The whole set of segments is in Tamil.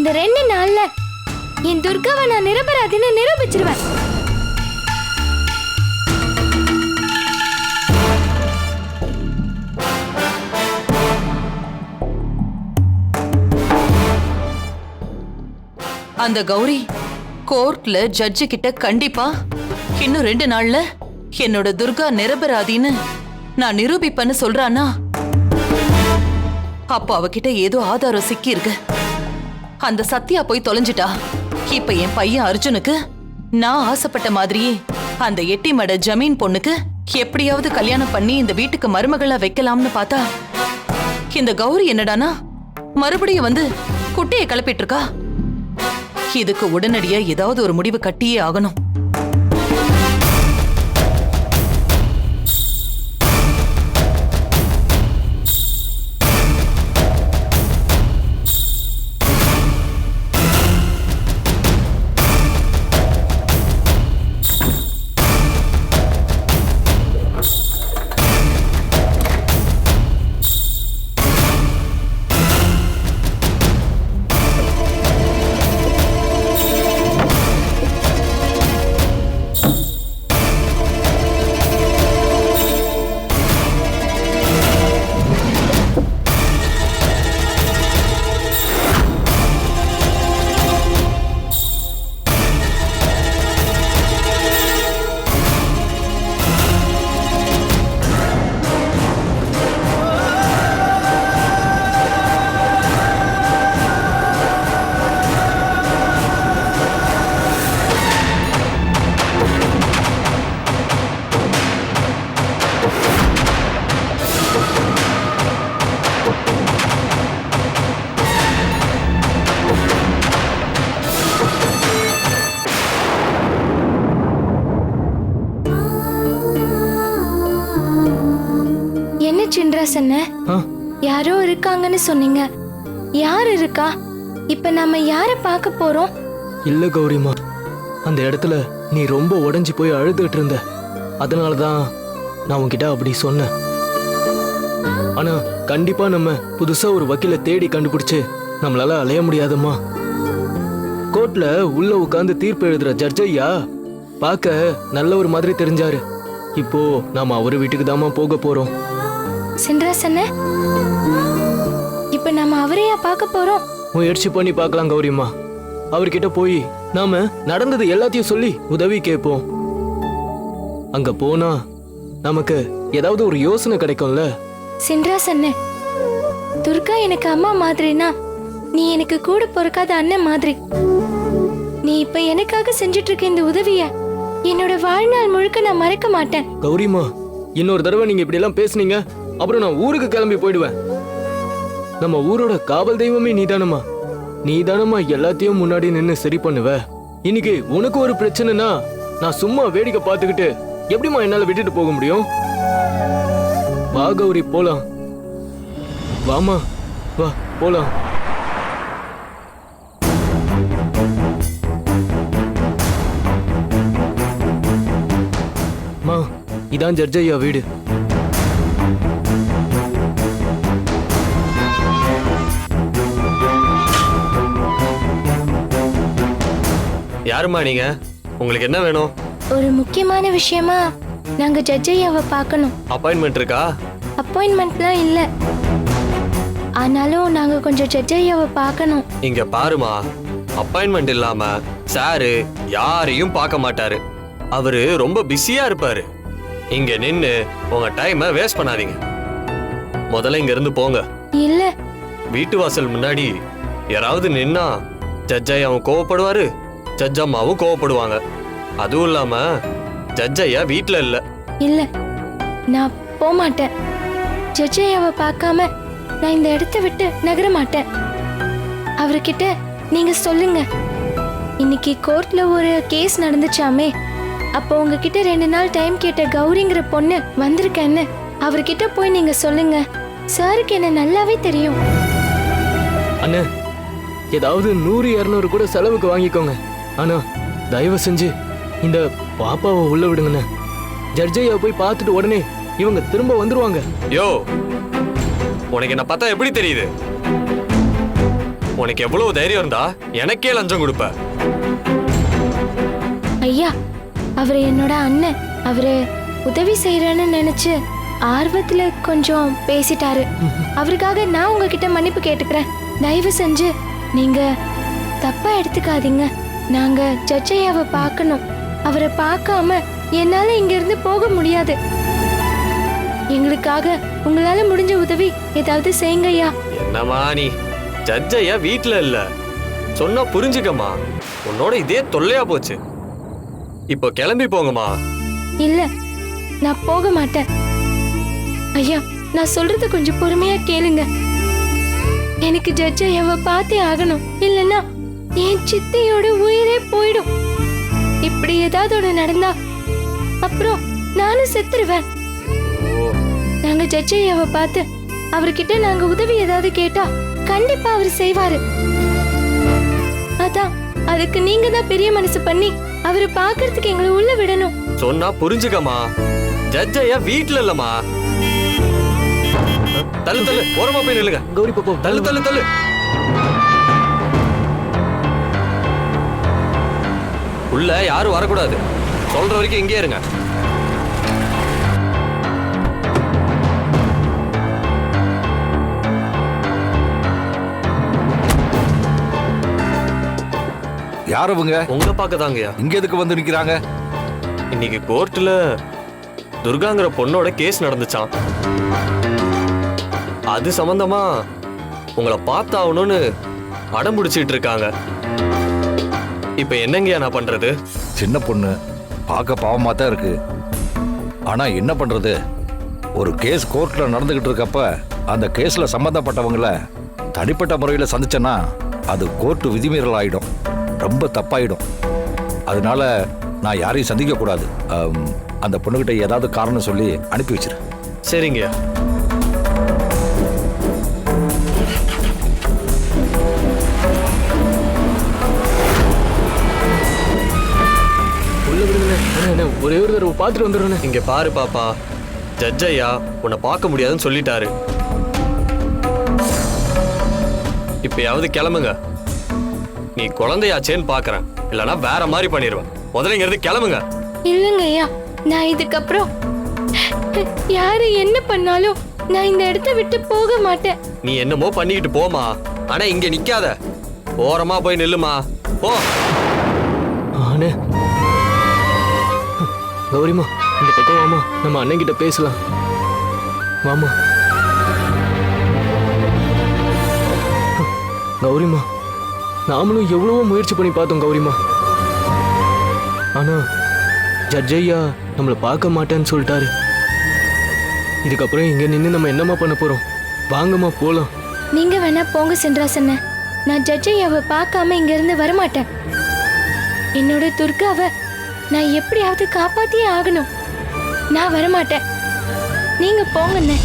இந்த 2 நாள்ல என் துர்காவை நான் நிரபராதின்னு நிரூபிச்சிருவேன். அந்த கௌரி கோர்ட்ல ஜட்ஜு கிட்ட கண்டிப்பா இன்னும் 2 நாள்ல என்னோட துர்கா நிரபராதின்னு நான் நிரூபிப்பேன்னு சொல்றானா, அப்போ அவகிட்ட ஏதோ ஆதாரம் சிக்கி இருக்கு. அந்த சத்யா போய் தொலைஞ்சிட்டா. இப்ப என் பையன் அர்ஜுனுக்கு நான் ஆசைப்பட்ட மாதிரியே அந்த எட்டிமட ஜமீன் பொண்ணுக்கு எப்படியாவது கல்யாணம் பண்ணி இந்த வீட்டுக்கு மருமகளா வைக்கலாம்னு பார்த்தா, இந்த கௌரி என்னடானா மறுபடியும் வந்து குட்டையை கிளப்பிட்டு இருக்கா. இதுக்கு உடனடியா ஏதாவது ஒரு முடிவு கட்டியே ஆகணும். யாரோ இருக்காங்கன்னு சொன்னீங்க. யார் இருக்கா? இப்ப நாம யார பார்க்க போறோம்? இல்ல கௌரிமா, அந்த இடத்துல நீ ரொம்ப உடைஞ்சு போய் அழுதுட்டு இருந்த. அதனாலதான் நான் உன்கிட்ட அப்படி சொன்னேன். ஆனா கண்டிப்பா நம்ம புதுசா ஒரு வக்கீல தேடி கண்டுபிடிச்சு நம்மளால அலைய முடியாதம்மா. கோர்ட்ல உள்ள உட்கார்ந்து தீர்ப்பு எழுதுற ஜட்ஜ் ஐயா பார்க்க நல்ல ஒரு மாதிரி தெரிஞ்சாரு. இப்போ நாம அவரு வீட்டுக்கு தாமா போக போறோம். சின்ராசன்ன, இப்ப நாம அவரையா பார்க்க போறோம்? முயற்சி பண்ணி பார்க்கலாம் கௌரிமா. அவர்கிட்ட போய் நாம நடந்தது எல்லாத்தையும் சொல்லி உதவி கேட்போம். அங்க போனா நமக்கு ஏதாவது ஒரு யோசனை கிடைக்கும்ல. சின்ராசன்ன, துர்கா எனக்கு அம்மா மாதிரினா நீ எனக்கு கூட பிறக்காத அண்ணன் மாதிரி. நீ இப்ப எனக்காக செஞ்சிட்டு இருக்க இந்த உதவிய என்னோட வாழ்நாள் முழுக்க நான் மறக்க மாட்டேன். கௌரிமா, இன்னொரு தடவை நீங்க இப்படி எல்லாம் பேசுனீங்க, அப்புறம் நான் ஊருக்கு கிளம்பி போயிடுவேன். நம்ம ஊரோட காவல் தெய்வமே நீதானம்மா. நீதானம்மா எல்லாத்தையும் முன்னாடி நின்னு சரி பண்ணுவ. இன்னைக்கு உனக்கு ஒரு பிரச்சனைனா நான் சும்மா வேடிக்கை பார்த்துக்கிட்டு எப்படிமா என்னால விட்டுட்டு போக முடியும்? வா கௌரி, போலாம். வாமா, வா போலாம். மா, இதான் ஜட்ஜ் ஐயா வீடு. யாருமா நீங்க? உங்களுக்கு என்ன வேணும்? ஒரு முக்கியமான விஷயமா நாங்க ஜட்ஜ் ஐயாவை பார்க்கணும். அப்பாயின்மெண்ட் இருக்கா? அப்பாயின்மெண்ட்லாம் இல்ல, ஆனாலும் நாங்க கொஞ்சம் ஜட்ஜ் ஐயாவை பார்க்கணும். இங்க பாருமா, அப்பாயின்மெண்ட் இல்லாம சாரு யாரையும் பார்க்க மாட்டாரு. அவரு ரொம்ப பிஸியா இருப்பாரு. இங்க நின்னு உங்க டைமை வேஸ்ட் பண்ணாதீங்க. முதல்ல இங்க இருந்து போங்க. இல்ல, வீட்டு வாசல் முன்னாடி யாராவது நின்னா ஜட்ஜ் ஐயாவும் கோவப்படுவாரு, ஜட்ஜ் அம்மாவும் கோவப்படுவாங்க. அதுவும் இல்லாம ஜட்ஜ் ஐயா வீட்டுல இல்ல. இல்ல, நான் போக மாட்டேன். ஜட்ஜ் ஐயாவை பார்க்காம நான் இந்த இடத்தை விட்டு நகர மாட்டேன். அவர்கிட்ட நீங்க சொல்லுங்க, இன்னைக்கு கோர்ட்ல ஒரு கேஸ் நடந்துச்சாமே, அப்போ உங்ககிட்ட 2 நாள் டைம் கேட்ட கௌரிங்கிற பொண்ணு வந்திருக்கேன்னு அவர்கிட்ட போய் நீங்க சொல்லுங்க. சாருக்கு என்ன நல்லாவே தெரியும். அண்ணே, ஏதாவது 100-200 கூட செலவுக்கு வாங்கிக்கோங்க. ஆனா தயவு செஞ்சு இந்த பாப்பாவை உள்ள விடுங்கண்ணே. ஜட்ஜையா போய் பார்த்துட்டு உடனே இவங்க திரும்ப வந்துருவாங்க. யோ, உனக்கு என்ன பார்த்தா எப்படி தெரியுது? உனக்கு எவ்வளவு தைரியம் இருந்தா எனக்கே லஞ்சம் கொடுப்ப? ஐயா, அவரு என்னோட அண்ணன். அவரு உதவி செய்யறேன்னு நினைச்சு ஆர்வத்துல கொஞ்சம் பேசிட்டாரு. அவருக்காக நான் உங்ககிட்ட மன்னிப்பு கேட்டுக்கிறேன். தயவு செஞ்சு நீங்க தப்பா எடுத்துக்காதீங்க. நாங்க ஜட்ஜையாவை பார்க்கணும். அவரை பார்க்காம என்னால இங்க இருந்து போக முடியாது. எங்களுக்காக உங்களால முடிஞ்ச உதவி ஏதாவது செய்யுங்க ஐயா. என்னம்மா நீ? ஜட்ஜையா வீட்டுல இல்ல, சொன்னா புரிஞ்சுக்கம்மா. உன்னோட இதே தொல்லையா போச்சு. இப்போ கிளம்பி போங்கம்மா. இல்ல, நான் போக மாட்டேன். ஐயா, நான் சொல்றது கொஞ்சம் பொறுமையா கேளுங்க. எனக்கு ஜட்ஜையாவை பார்த்தே ஆகணும். இல்லைன்னா என் சித்தியோட உயிரே போயிடும். இப்படி ஏதாவது ஒண்ணு நடந்தா அப்புறம் நானும் செத்துருவேன். நாங்க ஜட்ஜையாவை பார்த்து அவர்கிட்ட நாங்க உதவி ஏதாவது கேட்டா கண்டிப்பா அவர் செய்வாரு. அதான், அதுக்கு நீங்க தான் பெரிய மனசு பண்ணி அவரை பாக்குறதுக்கு எங்களை உள்ள விடணும். சொன்னா புரிஞ்சுக்கம்மா. ஜட்ஜையா வீட்டுல இல்லம்மா. தள்ளு தள்ளு, ஓரமா போய் நில்லுங்க. கௌரி பாப்பா, தள்ளு தள்ளு தள்ளு. உள்ள யாரும் வரக்கூடாது. சொல்ற வரைக்கும் இங்கே இருங்க. யார் அவங்க? உங்களை பார்க்கதாங்கய்யா. இங்க எதுக்கு வந்து நிக்கிறாங்க? இன்னைக்கு கோர்ட்ல துர்காங்கிற பொண்ணோட கேஸ் நடந்துச்சான். அது சம்பந்தமா உங்களை பார்த்தாகணும்னு அடம் பிடிச்சிட்டு இருக்காங்க. இப்ப என்னங்கய்யா நான் பண்றது? சின்ன பொண்ணு பார்க்க பாவமா தான் இருக்கு. ஆனா என்ன பண்றது? ஒரு கேஸ் கோர்ட்ல நடந்துகிட்டு இருக்கப்ப அந்த கேஸ்ல சம்பந்தப்பட்டவங்கள தனிப்பட்ட முறையில் சந்திச்சேன்னா அது கோர்ட்டு விதிமீறல் ஆயிடும், ரொம்ப தப்பாயிடும். அதனால நான் யாரையும் சந்திக்க கூடாது. அந்த பொண்ணுகிட்ட ஏதாவது காரணம் சொல்லி அனுப்பி வச்சிரு. சரிங்கய்யா. ஒரே ஒரு தடவை பார்த்துட்டு வந்துடுறேன். இங்க பாரு பாப்பா, ஜட்ஜையா உன்னை பார்க்க முடியாதுன்னு சொல்லிட்டாரு. இப்பயாவது கிளம்புங்க. நீ குழந்தையாச்சேன்னு பாக்குறேன், இல்லனா வேற மாதிரி பண்ணிடுவேன். முதல்ல இங்க இருந்து கிளம்புங்க. இல்லைங்க ஐயா, நான் இதுக்கப்புறம் யாரு என்ன பண்ணாலும் நான் இந்த இடத்த விட்டு போக மாட்டேன். நீ என்னமோ பண்ணிக்கிட்டு போமா, ஆனா இங்க நிக்காத. ஓரமா போய் நில்லுமா. போ. ஆனே கௌரிமா, இந்த பக்கம் வாமா, நம்ம அண்ணன் கிட்ட பேசலாம். வாமா. கௌரிமா, நாமளும் எவ்வளவோ முயற்சி பண்ணி பார்த்தோம் கௌரிமா. ஆனா ஜட்ஜையா நம்மளை பார்க்க மாட்டேன்னு சொல்லிட்டாரு. இதுக்கப்புறம் இங்க நின்று நம்ம என்னமா பண்ண போறோம்? வாங்கம்மா போலாம். நீங்க வேணா போங்க சென்றாசன்ன. நான் ஜட்ஜையாவை பார்க்காம இங்க இருந்து வரமாட்டேன். என்னோட துர்காவை நான் எப்படியாவது காப்பாத்தியே ஆகணும். நான் வரமாட்டேன். நீங்க போங்கண்ணே.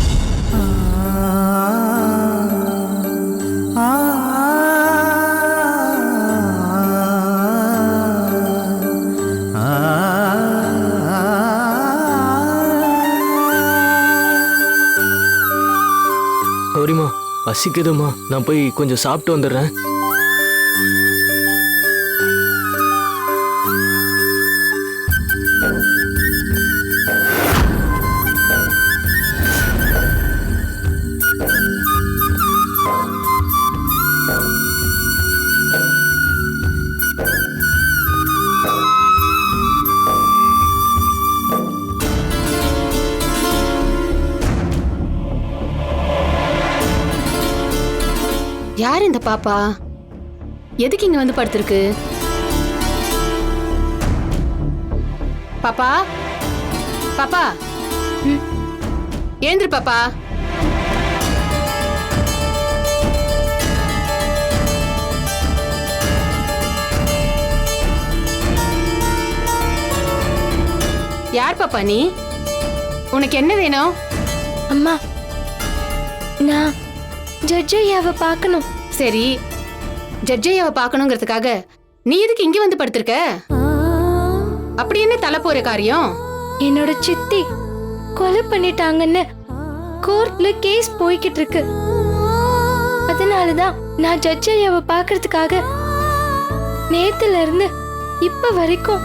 கௌரிமா, பசிக்குதுமா, நான் போய் கொஞ்சம் சாப்பிட்டு வந்துடுறேன். யார் இந்த பாப்பா? எதுக்கு இங்க வந்து படுத்திருக்கு? பாப்பா, பாப்பா, ஏந்திரு பாப்பா. யார் பாப்பா நீ? உனக்கு என்ன வேணும்? அம்மா, நான் ஜட்ஜையாவை பார்க்கணும். சரி, ஜட்ஜையாவை பார்க்கணுங்கிறதுக்காக நீ எதுக்கு இங்க வந்து படுத்திருக்க? அப்படி என்ன தலை போற காரியம்? என்னோட சித்தி கொலை பண்ணிட்டாங்கன்னு கோர்ட்ல கேஸ் போய்கிட்டு இருக்கு. அத அதனாலதான் நான் ஜட்ஜ் ஐயாவை பார்க்கறதுக்காக நேத்துல இருந்து இப்ப வரைக்கும்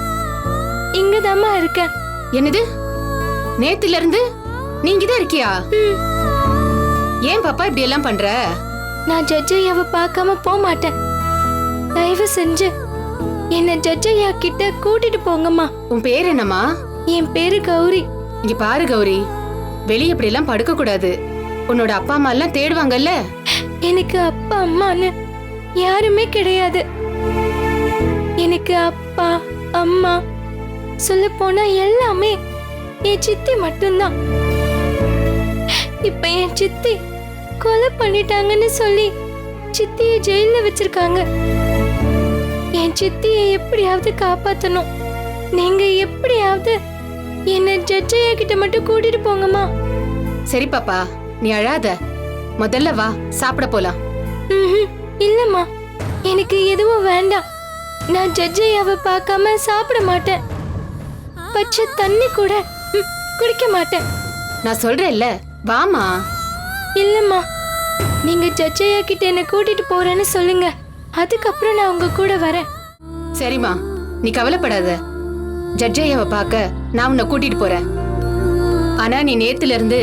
இங்கதாம்மா இருக்கேன். என்னது, நேத்துல இருந்து நீங்க தான் இருக்கியா? ஏன் பாப்பா இப்படி எல்லாம் பண்ற? நான் ஜட்ஜ் ஐயாவை பார்க்காம போக மாட்டேன். தயவு செஞ்சு என்ன ஜட்ஜ் ஐயா கிட்ட கூட்டிட்டு போங்கம்மா. உன் பேர் என்னம்மா? என் பேரு கௌரி. இங்க பாரு கௌரி, வெளிய இப்படி எல்லாம் படுக்க கூடாது. உன்னோட அப்பா அம்மா எல்லாம் தேடுவாங்கல்ல. எனக்கு அப்பா அம்மான்னு யாருமே கிடையாது. எனக்கு அப்பா அம்மா சொல்ல போனா எல்லாமே என் சித்தி மட்டும்தான். இப்ப என் சித்தி கொலை பண்ணிட்டாங்கன்னு சொல்லி சித்திய ஜெயில வச்சிருக்காங்க. என் சித்தியை எப்படியாவது காப்பாத்தணும். நீங்க எப்படியாவது என்ன ஜட்ஜையா கிட்ட மட்டும் கூட்டிட்டு போங்கம்மா. சரி பாப்பா, நீ அழாத. முதல்ல வா, சாப்பிட போலாம். இல்லம்மா, எனக்கு எதுவும் வேண்டாம். நான் ஜட்ஜையாவை பார்க்காம சாப்பிட மாட்டேன். பச்சை தண்ணி கூட குடிக்க மாட்டேன். நான் சொல்றேன்ல, வாமா. இல்லம்மா, நீங்க ஜட்ஜையா கிட்ட என்ன கூட்டிட்டு போறேன்னு சொல்லுங்க. அதுக்கப்புறம் நான் உங்க கூட வரேன். சரிம்மா, நீ கவலைப்படாத. ஜட்ஜையாவை பார்க்க நான் உன்னை கூட்டிட்டு போறேன். ஆனா நீ நேத்துல இருந்து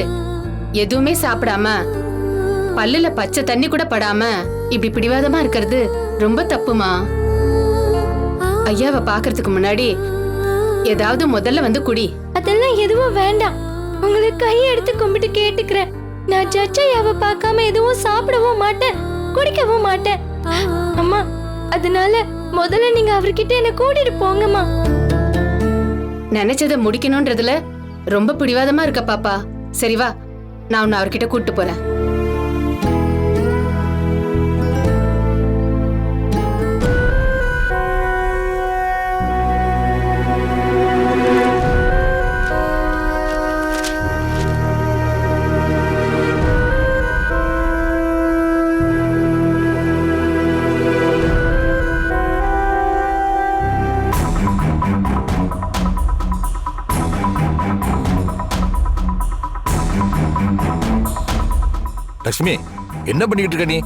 எதுவுமே சாப்பிடாம, பல்லுல பச்சை தண்ணி கூட படாம இப்படி பிடிவாதமா இருக்கிறது ரொம்ப தப்புமா. ஐயாவை பாக்குறதுக்கு முன்னாடி ஏதாவது முதல்ல வந்து குடி. அதெல்லாம் எதுவும் வேண்டாம். உங்களுக்கு கையெடுத்து கும்பிட்டு கேட்டுக்கிறேன். நான் ஜட்ஜையாவை பார்க்காம எதுவும் சாப்பிடவும் மாட்டேன், குடிக்கவும் மாட்டேன். அம்மா, அதனால முதல்ல நீங்க அவர்கிட்ட என்ன கூட்டிட்டு போங்கம்மா. நினைச்சதை முடிக்கணும்ன்றதுல ரொம்ப பிடிவாதமா இருக்க பாப்பா. சரி வா, நான் உன்னை அவர்கிட்ட கூட்டிட்டு போறேன். லட்சுமி, என்ன பண்ணிக்கிட்டு இருக்க நீ?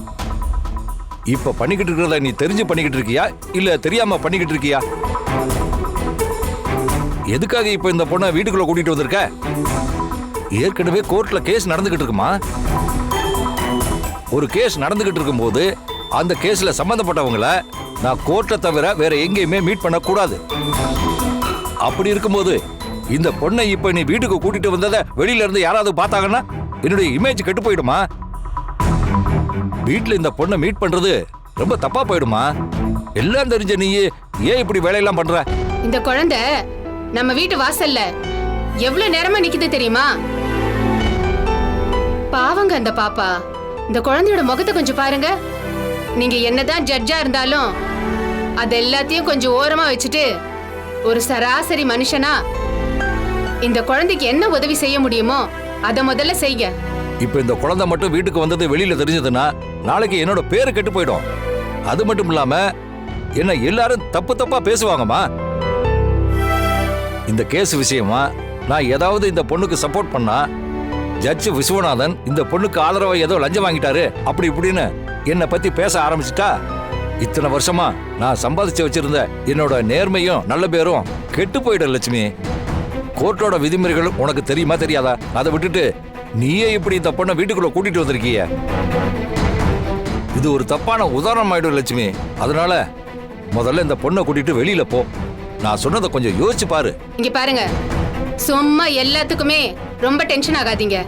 இப்ப பண்ணிக்கிட்டு இருக்கிறத நீ தெரிஞ்சு பண்ணிக்கிட்டு இருக்கியா இல்ல தெரியாம பண்ணிக்கிட்டு இருக்கியா? எதுக்காக இப்ப இந்த பொண்ணை வீட்டுக்குள்ள கூட்டிட்டு வந்திருக்க? ஏற்கனவே கோர்ட்ல கேஸ் நடந்துகிட்டு இருக்குமா? ஒரு கேஸ் நடந்துகிட்டு இருக்கும்போது அந்த கேஸ்ல சம்பந்தப்பட்டவங்கள நான் கோர்ட்டை தவிர வேற எங்கேயுமே மீட் பண்ண கூடாது. அப்படி இருக்கும்போது இந்த பொண்ணை இப்ப நீ வீட்டுக்கு கூட்டிட்டு வந்ததை வெளியில இருந்து யாராவது பார்த்தாங்கன்னா என்னுடைய இமேஜ் கெட்டு போயிடுமா? வீட்டுல இந்த பொண்ணை மீட் பண்றது ரொம்ப தப்பா போயிடுமா? எல்லாம் தெரிஞ்ச நீ ஏன் இப்படி வேலையெல்லாம் பண்ற? இந்த குழந்தை நம்ம வீட்டு வாசல்ல எவ்வளவு நேரமா நிக்குது தெரியுமா? பாவங்க அந்த பாப்பா. இந்த குழந்தையோட முகத்தை கொஞ்சம் பாருங்க. நீங்க என்னதான் ஜட்ஜா இருந்தாலும் அது எல்லாத்தையும் கொஞ்சம் ஓரமா வச்சுட்டு ஒரு சராசரி மனுஷனா இந்த குழந்தைக்கு என்ன உதவி செய்ய முடியுமோ அத முதல்ல செய்ய. இப்ப இந்த குழந்தை மட்டும் வீட்டுக்கு வந்தது வெளியில தெரிஞ்சதுன்னா நாளைக்கு என்னோட பேரு கெட்டு போயிடும். அது மட்டும் இல்லாம என்ன எல்லாரும் தப்பு தப்பா பேசுவாங்கம்மா. இந்த கேஸ் விஷயமா நான் ஏதாவது இந்த பொண்ணுக்கு சப்போர்ட் பண்ணா ஜட்ஜ் விஸ்வநாதன் இந்த பொண்ணுக்கு ஆதரவா ஏதோ லஞ்சம் வாங்கிட்டாரு அப்படி இப்படின்னு என்னை பத்தி பேச ஆரம்பிச்சுட்டா இத்தனை வருஷமா நான் சம்பாதிச்சு வச்சிருந்த என்னோட நேர்மையும் நல்ல பேரும் கெட்டு போயிடும். லட்சுமி, கோர்ட்டோட விதிமுறைகள் உனக்கு தெரியுமா தெரியாதா? அதை விட்டுட்டு நீயே இப்படி இந்த பொண்ணை வீட்டுக்குள்ள கூட்டிட்டு வந்திருக்கிய. இது ஒரு தப்பான உதாரணம் ஆயிடும் லட்சுமி. அதனால முதல்ல இந்த பொண்ணை கூட்டிட்டு வெளியில போ. நான் சொன்னதை கொஞ்சம் யோசிச்சு பாரு. இங்க பாருங்க, சும்மா எல்லாத்துக்குமே ரொம்ப டென்ஷன் ஆகாதீங்க.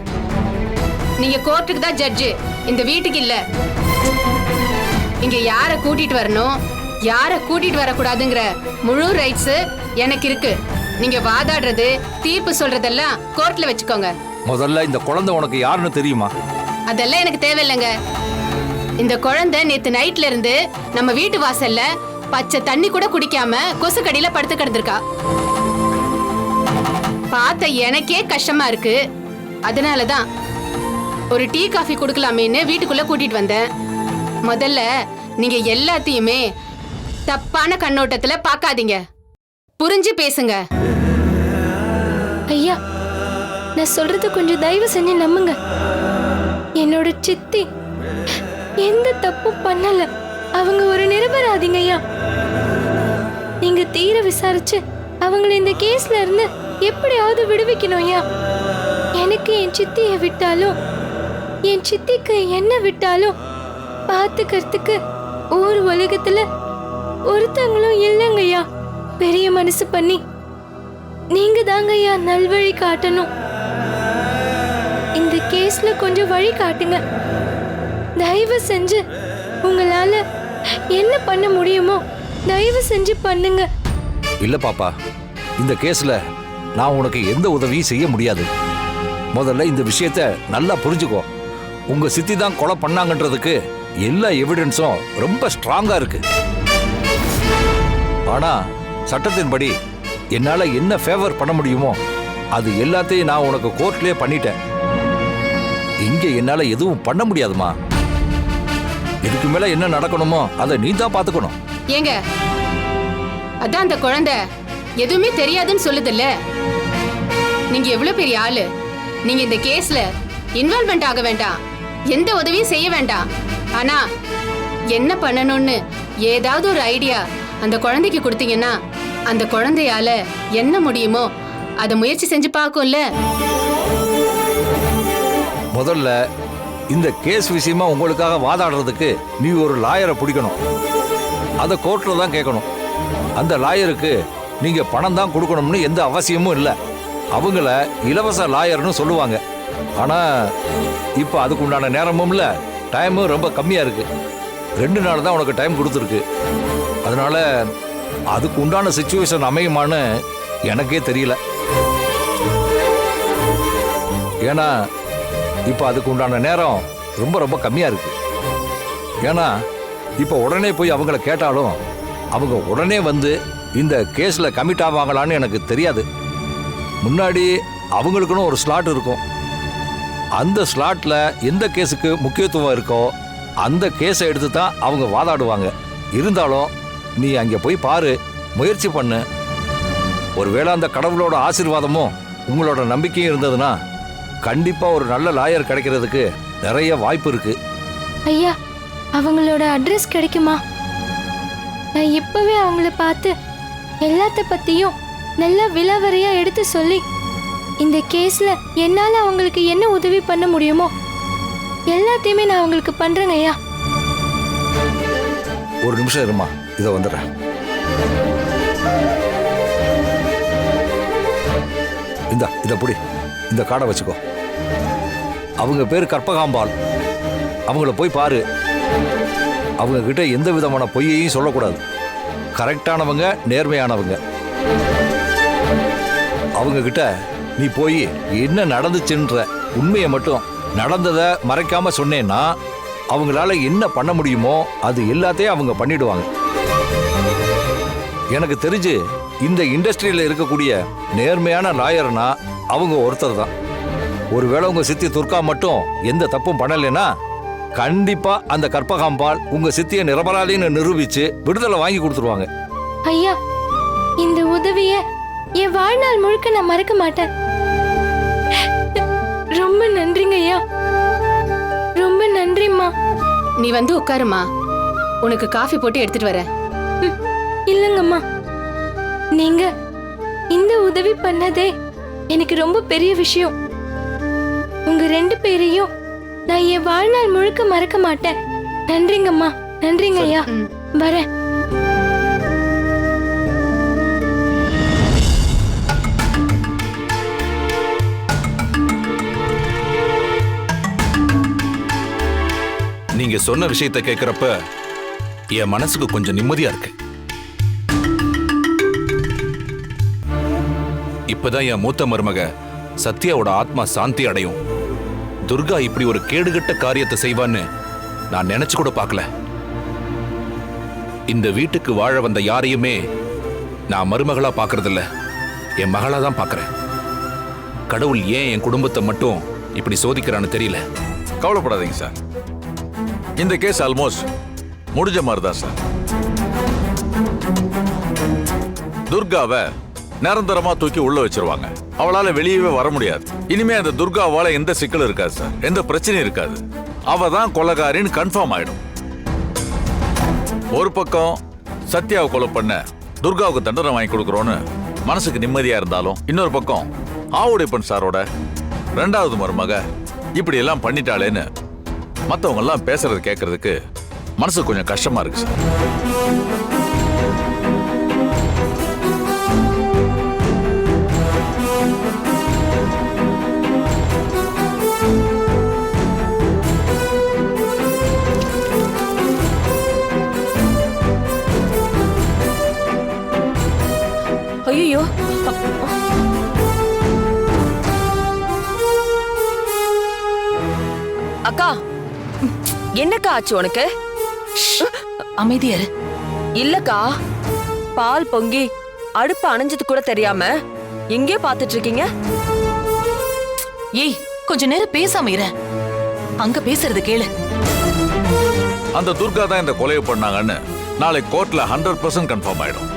நீங்க கோர்ட்டுக்கு தான் ஜட்ஜு, இந்த வீட்டுக்கு இல்ல. இங்க யார கூட்டிட்டு வரணும் யார கூட்டிட்டு வரக்கூடாதுங்கிற முழு ரைட்ஸ் எனக்கு இருக்கு. நீங்க வாதாடுறது தீர்ப்பு சொல்றதெல்லாம் கோர்ட்ல வச்சுக்கோங்க. முதல்ல இந்த குழந்தை உனக்கு யாருன்னு தெரியுமா? அதெல்லாம் எனக்கு தேவையில்லைங்க. இந்த குழந்தை நேத்து நைட்ல இருந்து நம்ம வீட்டு வாசல்ல பச்சை தண்ணி கூட குடிக்காம கொசு கடியில படுத்து கிடந்திருக்கா. பார்த்த எனக்கே கஷ்டமா இருக்கு. அதனாலதான் ஒரு டீ காஃபி குடுக்கலாமேன்னு வீட்டுக்குள்ள கூட்டிட்டு வந்தேன். முதல்ல நீங்க எல்லாத்தையுமே தப்பான கண்ணோட்டத்துல பார்க்காதீங்க, புரிஞ்சு பேசுங்க. ஐயா, நான் சொல்றது கொஞ்சம் தயவு செஞ்சு நம்புங்க. என்னோட சித்தி எந்த தப்பும் பண்ணல. அவங்க ஒரு நிரபராதிங்க ஐயா. நீங்க தீர விசாரிச்சு அவங்களை இந்த கேஸ்ல இருந்து எப்படியாவது விடுவிக்கணும் ஐயா. எனக்கு என் சித்தியை விட்டாலும் என் சித்திக்கு என்ன விட்டாலும் பாத்துக்கிறதுக்கு ஊர் உலகத்துல ஒருத்தங்களும் இல்லைங்கய்யா. பெரிய மனசு பண்ணி நீங்க தாங்கய்யா நல்வழி காட்டணும். இந்த கேஸ்ல கொஞ்சம் வழி காட்டுங்க. தயவு செஞ்சு உங்களால என்ன பண்ண முடியுமோ தயவு செஞ்சு பண்ணுங்க. இல்ல பாப்பா, இந்த கேஸ்ல நான் உனக்கு எந்த உதவியும் செய்ய முடியாது. முதல்ல இந்த விஷயத்த நல்லா புரிஞ்சுக்கோ. உங்க சித்தி தான் கொலை பண்ணாங்கன்றதுக்கு எல்லா எவிடன்ஸும் ரொம்ப ஸ்ட்ராங்கா இருக்கு. ஆனா சட்டத்தின்படி என்னால என்ன ஃபேவர் பண்ண முடியுமோ அது எல்லாத்தையும் நான் உனக்கு கோர்ட்லயே பண்ணிட்டேன். இங்க என்னால எதுவும் பண்ண முடியாதுமா. இதுக்கு மேல என்ன நடக்கணுமோ அதை நீ தான் பாத்துக்கணும். ஏங்க, அதான் அந்த குழந்தை எதுவுமே தெரியாதுன்னு சொல்லுதுல்ல. நீங்க எவ்வளவு பெரிய ஆளு. நீங்க இந்த கேஸ்ல இன்வால்வ்மெண்ட் ஆக வேண்டாம், எந்த உதவியும் செய்ய வேண்டாம். ஆனா என்ன பண்ணணும்னு ஏதாவது ஒரு ஐடியா அந்த குழந்தைக்கு கொடுத்தீங்கன்னா அந்த குழந்தையால என்ன முடியுமோ அதை முயற்சி செஞ்சு பார்க்கும்ல. முதல்ல இந்த கேஸ் விஷயமா உங்களுக்காக வாதாடுறதுக்கு நீ ஒரு லாயரை பிடிக்கணும். அதை கோர்ட்ல தான் கேட்கணும். அந்த லாயருக்கு நீங்க பணம் தான் கொடுக்கணும்னு எந்த அவசியமும் இல்லை. அவங்கள இலவச லாயர்னு சொல்லுவாங்க. ஆனா இப்ப அதுக்கு உண்டான நேரமும் இல்ல, டைமும் ரொம்ப கம்மியா இருக்கு. 2 நாள் தான் உனக்கு டைம் கொடுத்துருக்கு. அதனால அதுக்கு உண்டான சிச்சுவேஷன் அமையுமான்னு எனக்கே தெரியல. ஏன்னா இப்ப அதுக்கு உண்டான நேரம் ரொம்ப ரொம்ப கம்மியா இருக்கு. ஏன்னா இப்ப உடனே போய் அவங்கள கேட்டாலும் அவங்க உடனே வந்து இந்த கேஸ்ல கமிட் ஆவாங்களான்னு எனக்கு தெரியாது. முன்னாடி அவங்களுக்குன்னு ஒரு ஸ்லாட் இருக்கும். அந்த ஸ்லாட்ல எந்த கேஸுக்கு முக்கியத்துவம் இருக்கோ அந்த கேஸை எடுத்து தான் அவங்க வாதாடுவாங்க. இருந்தாலும் நீ அங்கே போய் பாரு, முயற்சி பண்ணு. ஒருவேளை அந்த கடவுளோட ஆசீர்வாதமும் உங்களோட நம்பிக்கையும் இருந்ததுன்னா கண்டிப்பா ஒரு நல்ல லாயர் கிடைக்கிறதுக்கு நிறைய வாய்ப்பு இருக்கு. ஐயா, அவங்களோட அட்ரஸ் கிடைக்குமா? நான் இப்பவே அவங்கள பார்த்து எல்லாத்த பத்தியும் நல்லா விலாவரியா எடுத்து சொல்லி இந்த கேஸ்ல என்னால அவங்களுக்கு என்ன உதவி பண்ண முடியுமோ எல்லாத்தையுமே நான் அவங்களுக்கு பண்றேங்க ஐயா. ஒரு நிமிஷம் இருமா, இதை வந்துடுறேன். இத புடி, இந்த கார்டை வச்சுக்கோ. அவங்க பேர் கற்பகாம்பாள். அவங்கள போய் பாரு. அவங்க கிட்ட எந்த விதமான பொய்யையும் சொல்லக்கூடாது. கரெக்டானவங்க, நேர்மையானவங்க. அவங்க கிட்ட நீ போய் என்ன நடந்துச்சுன்ற உண்மையை மட்டும் நடந்ததை மறைக்காம சொன்னேன்னா அவங்களால என்ன பண்ண முடியுமோ அது எல்லாத்தையும் அவங்க பண்ணிடுவாங்க. எனக்கு தெரிஞ்சு இந்த இண்டஸ்ட்ரியில இருக்கக்கூடிய நேர்மையான லாயர்னா அவங்க ஒருத்தர் தான். ஒருவேளை உங்க சித்தி துர்கா மட்டும் எந்த தப்பும் பண்ணலைன்னா கண்டிப்பா அந்த கற்பகாம்பாள் உங்க சித்தியை நிரபராதின்னு நிரூபிச்சு விடுதலை வாங்கி கொடுத்துருவாங்க. ஐயா, இந்த உதவிய என் வாழ்நாள் முழுக்க நான் மறக்க மாட்டேன். ரொம்ப நன்றிங்க ஐயா, ரொம்ப நன்றிம்மா. நீ வந்து உட்காருமா, உனக்கு காஃபி போட்டு எடுத்துட்டு வரேன். இல்லங்கம்மா, நீங்க இந்த உதவி பண்ணதே எனக்கு ரொம்ப பெரிய விஷயம். உங்க 2 பேரையும் நான் என் வாழ்நாள் முழுக்க மறக்க மாட்டேன். நன்றிங்கம்மா, நன்றிங்க ஐயா. வரேன். நீங்க சொன்ன விஷயத்தை கேட்கிறப்ப என் மனசுக்கு கொஞ்சம் நிம்மதியா இருக்கு. இப்பதான் என் மூத்த மருமக சத்யாவோட ஆத்மா சாந்தி அடையும். துர்கா இப்படி ஒரு கேடுகட்ட காரியத்தை செய்வான்னு நான் நினைச்சு கூட பார்க்கல. இந்த வீட்டுக்கு வாழ வந்த யாரையுமே நான் மருமகளா பார்க்கறதில்ல, என் மகளா தான் பார்க்கறேன். கடவுள் ஏன் என் குடும்பத்தை மட்டும் இப்படி சோதிக்கிறான்னு தெரியல. கவலைப்படாதீங்க சார், இந்த கேஸ் ஆல்மோஸ்ட் முடிஞ்ச மாதிரி தான் சார். துர்காவை நிரந்தரமா தூக்கி உள்ள வச்சிருவாங்க. அவளால வெளியவே வர முடியாது. இனிமே அந்த துர்காவால எந்த சிக்கலும் இருக்காது சார், எந்த பிரச்சனையும் இருக்காது. அவ தான் கொலைகாரின்னு கன்ஃபார்ம் ஆயிடும். ஒரு பக்கம் சத்யாவை கொலை பண்ண துர்காவுக்கு தண்டனை வாங்கி கொடுக்குறோன்னு மனசுக்கு நிம்மதியா இருந்தாலும், இன்னொரு பக்கம் ஆவுடைப்பன் சாரோட 2வது மருமக இப்படி எல்லாம் பண்ணிட்டாளேன்னு மத்தவங்க எல்லாம் பேசுறது கேட்கறதுக்கு மனசு கொஞ்சம் கஷ்டமா இருக்கு சார். ஐயோ, அக்கா, என்னக்கா ஆச்சு உனக்கு? அமைதியாரு. இல்லக்கா, பால் பொங்கி அடுப்பு அணைஞ்சது கூட தெரியாம எங்கே பாத்துட்டு இருக்கீங்க? ஏய், கொஞ்ச நேரம் பேசாம இரு. அங்க பேசுறது கேளு. அந்த துர்கா தான் இந்த கொலையை பண்ணாங்கன்னு நாளை கோர்ட்ல 100% கன்ஃபார்ம் ஆயிடும்.